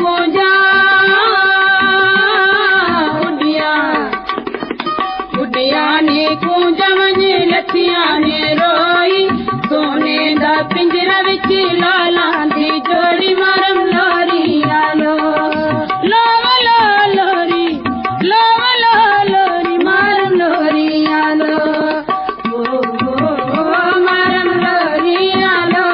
पूजा उडिया ने कूंजा वञे लथिया ने रोई सोने दा पिंजरा विच लाला दी जोड़ी मारम लोरी आलो लोवलो लोरी लोवलो लोरी मारम लोरी आलो मारम लोरी आलो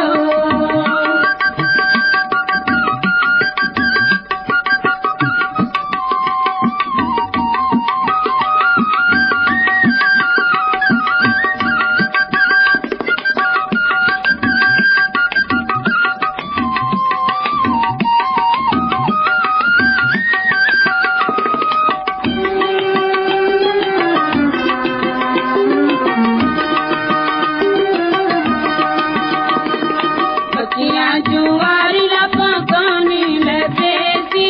जुआरी लपा कानी लपेसी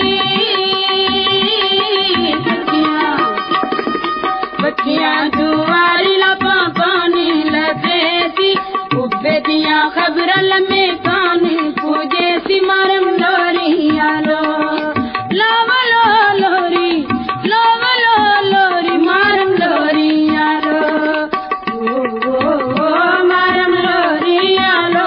बच्चियां जुआरी लपा कानी लपेसी उब्बे दिया खबर लमे कानी पूजे सी मारम लोरी आलो लोवलो लोरी लोवलो लोरी मारम लोरी आलो मारम लोरी आलो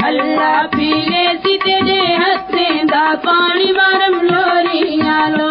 अल्लाह पीले सी तेरे हथे दा पानी मारम लोरी आलो